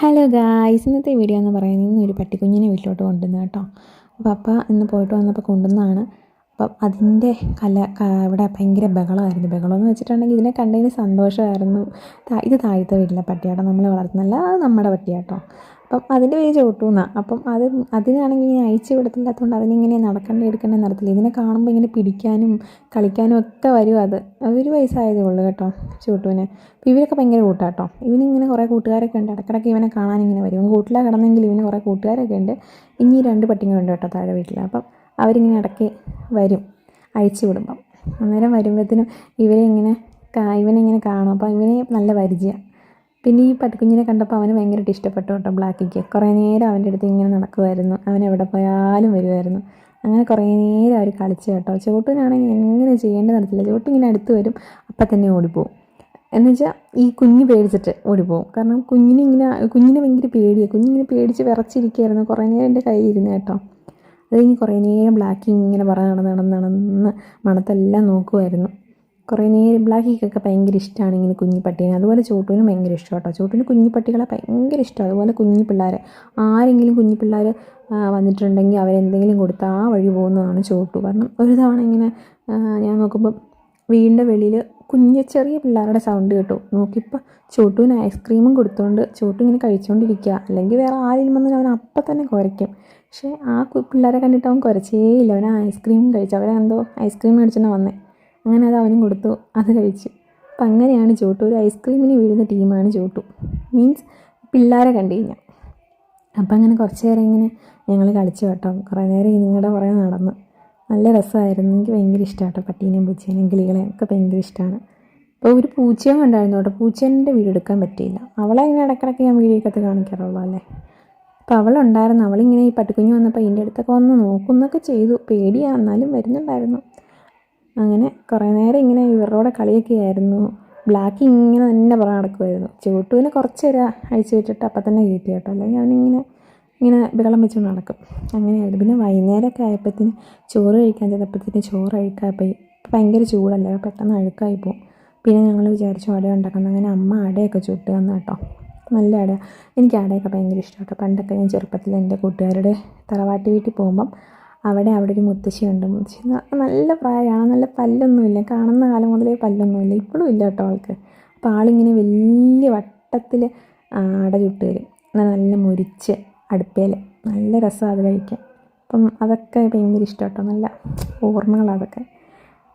Hello guys, ഇന്നത്തെ video എന്ന് പറയുന്നത് ഇന്നൊരു പട്ടിക്കുഞ്ഞിനെ വീട്ടിലോട്ട് കൊണ്ടുവന്നു കേട്ടോ. അപ്പോൾ അപ്പ ഇന്ന് പോയിട്ട് വന്നപ്പോൾ കൊണ്ടുവന്നതാണ്. അപ്പം അതിൻ്റെ ഇവിടെ ഭയങ്കര ബഹളമായിരുന്നു. ബഹളമെന്ന് വെച്ചിട്ടുണ്ടെങ്കിൽ ഇതിനെ കണ്ടതിന് സന്തോഷമായിരുന്നു. ഇത് താഴത്തെ വീട്ടിലെ പട്ടിയാട്ടോ, നമ്മൾ വളർത്തുന്നല്ല, അത് നമ്മുടെ പട്ടിയാട്ടോ. അപ്പം അതിൻ്റെ പേര് ചോട്ടൂന്നാണ്. അപ്പം അതിനാണെങ്കിൽ ഇങ്ങനെ അയച്ചു വിടത്തില്ലാത്തതുകൊണ്ട് അതിനിങ്ങനെ നടക്കണ്ടേ എടുക്കണ്ടേ നടത്തില്ല. ഇതിനെ കാണുമ്പോൾ ഇങ്ങനെ പിടിക്കാനും കളിക്കാനും ഒക്കെ വരും. ഒരു വയസ്സായതേ ഉള്ളൂ കേട്ടോ ചോട്ടൂന്. അപ്പോൾ ഇവരൊക്കെ ഭയങ്കര കൂട്ടാട്ടോ. ഇവനിങ്ങനെ കുറേ കൂട്ടുകാരൊക്കെ ഉണ്ട്. ഇടയ്ക്കിടയ്ക്ക് ഇവനെ കാണാനിങ്ങനെ വരും. ഇവൻ കൂട്ടിലാണ് കിടന്നെങ്കിൽ ഇവന് കുറേ കൂട്ടുകാരൊക്കെ ഉണ്ട്. ഇനി 2 പട്ടികളുണ്ട് കേട്ടോ താഴെ വീട്ടിൽ. അപ്പം അവരിങ്ങനെ ഇടയ്ക്ക് വരും അഴിച്ചു വിടുമ്പം. അന്നേരം വരുമ്പോഴത്തേനും ഇവനിങ്ങനെ കാണും. അപ്പോൾ ഇവനെ നല്ല പരിചയമാണ്. പിന്നെ ഈ പട്ടിക്കുഞ്ഞിനെ കണ്ടപ്പോൾ അവന് ഭയങ്കരമായിട്ട് ഇഷ്ടപ്പെട്ടു കേട്ടോ. ബ്ലാക്കിക്ക് കുറേ നേരം അവൻ്റെ അടുത്ത് ഇങ്ങനെ നടക്കുമായിരുന്നു. അവൻ എവിടെ പോയാലും വരുമായിരുന്നു. അങ്ങനെ കുറേ നേരം അവർ കളിച്ചു കേട്ടോ. ചോട്ടൂനാണെങ്കിൽ എങ്ങനെ ചെയ്യേണ്ടത് നടത്തില്ല. ചോട്ടു ഇങ്ങനെ അടുത്ത് വരും, അപ്പം തന്നെ ഓടിപ്പോവും. എന്നുവെച്ചാൽ ഈ കുഞ്ഞ് പേടിച്ചിട്ട് ഓടിപ്പോവും. കാരണം കുഞ്ഞിനെ ഭയങ്കര പേടിയാണ്. കുഞ്ഞിങ്ങനെ പേടിച്ച് വിറച്ചിരിക്കുകയായിരുന്നു. കുറേ നേരം എൻ്റെ കയ്യിലിരുന്ന് കേട്ടോ. അത് കഴിഞ്ഞ് കുറേ നേരം ബ്ലാക്കി ഇങ്ങനെ നടന്ന് മണത്തെല്ലാം നോക്കുമായിരുന്നു. കുറേ നേരം. ബ്ലാക്കിക്കൊക്കെ ഭയങ്കര ഇഷ്ടമാണ് ഇങ്ങനെ കുഞ്ഞി പട്ടീനെ. അതുപോലെ ചോട്ടൂനും ഭയങ്കര ഇഷ്ടം കേട്ടോ. ചോട്ടൂന് കുഞ്ഞി പട്ടികളെ ഭയങ്കര ഇഷ്ടമാണ്. അതുപോലെ കുഞ്ഞി പിള്ളേരെ ആരെങ്കിലും കുഞ്ഞി പിള്ളേർ വന്നിട്ടുണ്ടെങ്കിൽ അവരെന്തെങ്കിലും കൊടുത്ത് ആ വഴി പോകുന്നതാണ് ചോട്ടു. കാരണം ഒരു തവണ ഇങ്ങനെ ഞാൻ നോക്കുമ്പം വീടിൻ്റെ വെളിയിൽ ചെറിയ പിള്ളേരുടെ സൗണ്ട് കേട്ടു. നോക്കിയപ്പോൾ ചോട്ടുവിന് ഐസ്ക്രീമും കൊടുത്തുകൊണ്ട് ചോട്ടു ഇങ്ങനെ കഴിച്ചുകൊണ്ടിരിക്കുക. അല്ലെങ്കിൽ വേറെ ആരെങ്കിലും വന്നാൽ അവൻ അപ്പം തന്നെ കുരയ്ക്കും. പക്ഷേ ആ പിള്ളേരെ കണ്ടിട്ട് അവൻ കുരച്ചേയില്ല. അവൻ ഐസ്ക്രീമും കഴിച്ചു. അവരെന്തോ ഐസ്ക്രീം മേടിച്ചോണ്ട് വന്നേ. അങ്ങനെ അത് അവനും കൊടുത്തു, അത് കഴിച്ചു. അപ്പം അങ്ങനെയാണ് ചോട്ടു. ഒരു ഐസ്ക്രീമിന് വീഴുന്ന ടീമാണ് ചോട്ടു. മീൻസ് പിള്ളേരെ കണ്ടു കഴിഞ്ഞാൽ. അപ്പം അങ്ങനെ കുറച്ച് നേരം ഇങ്ങനെ ഞങ്ങൾ കളിച്ചു കേട്ടോ. കുറേ നേരം നിങ്ങളുടെ കുറേ നടന്നു. നല്ല രസമായിരുന്നു. എനിക്ക് ഭയങ്കര ഇഷ്ടമാണ് കേട്ടോ പട്ടീനെയും പൂച്ചേനെയും കിളികളെയും ഒക്കെ ഭയങ്കര ഇഷ്ടമാണ്. അപ്പോൾ ഒരു പൂച്ചയും ഉണ്ടായിരുന്നു കേട്ടോ. പൂച്ചേൻ്റെ വീഡിയോ എടുക്കാൻ പറ്റിയില്ല. അവളെ ഇങ്ങനെ ഇടയ്ക്കിടയ്ക്ക് ഞാൻ വീഡിയോക്കകത്ത് കാണിക്കാറുള്ളൂ അല്ലേ. അപ്പോൾ അവളുണ്ടായിരുന്നു. അവളിങ്ങനെ ഈ പട്ടിക്കുഞ്ഞ് വന്നപ്പോൾ ഇതിൻ്റെ അടുത്തൊക്കെ വന്ന് നോക്കുന്നൊക്കെ ചെയ്തു. പേടിയാണ്, എന്നാലും വരുന്നുണ്ടായിരുന്നു. അങ്ങനെ കുറേ നേരം ഇങ്ങനെ ഇവരുടെ കളിയൊക്കെ ആയിരുന്നു. ബ്ലാക്ക് ഇങ്ങനെ തന്നെ പുറം നടക്കുമായിരുന്നു. ചോട്ടുവിനെ കുറച്ച് നേരം അഴിച്ചു വിട്ടിട്ട് അപ്പം തന്നെ കയറ്റി കേട്ടോ. അല്ലെങ്കിൽ അവനിങ്ങനെ ബഹളം വെച്ചുകൊണ്ട് നടക്കും. അങ്ങനെയായിരുന്നു. പിന്നെ വൈകുന്നേരമൊക്കെ ആയപ്പോഴത്തേന് ചോറ് കഴിക്കാൻ ചെന്നപ്പോഴത്തേന് ചോറ് അഴുക്കായിപ്പോയി. ഭയങ്കര ചൂടല്ലേ, പെട്ടെന്ന് അഴുക്കായി പോകും. പിന്നെ ഞങ്ങൾ വിചാരിച്ചു അട ഉണ്ടാക്കണം. അങ്ങനെ അമ്മ അടയൊക്കെ ചുട്ട് തന്നു കേട്ടോ. നല്ല അട. എനിക്ക് അടയൊക്കെ ഭയങ്കര ഇഷ്ടം കേട്ടോ. പണ്ടൊക്കെ ഞാൻ ചെറുപ്പത്തിൽ എൻ്റെ കൂട്ടുകാരുടെ തറവാട്ട് വീട്ടിൽ പോകുമ്പം അവിടെ ഒരു മുത്തശ്ശിയുണ്ട്. മുത്തശ്ശി നല്ല പ്രായമാണ്. നല്ല പല്ലൊന്നുമില്ല. കാണുന്ന കാലം മുതലേ പല്ലൊന്നുമില്ല. ഇപ്പോഴും ഇല്ല കേട്ടോ ആൾക്ക്. അപ്പോൾ ആളിങ്ങനെ വലിയ വട്ടത്തിൽ അട ചുട്ട് തരും. നല്ല മുരിച്ച് അടുപ്പയിൽ. നല്ല രസമാണ് അത് കഴിക്കാൻ. അപ്പം അതൊക്കെ ഭയങ്കര ഇഷ്ടം കേട്ടോ. നല്ല ഓർമ്മകളതൊക്കെ.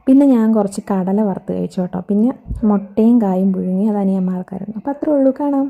പിന്നെ ഞാൻ കുറച്ച് കടല വറുത്ത് കഴിച്ചു കേട്ടോ. പിന്നെ മുട്ടയും കായും പുഴുങ്ങി അത് അനിയന്മാർക്കായിരുന്നു. അപ്പോൾ അത്രേ ഉള്ളൂ. കാണാം.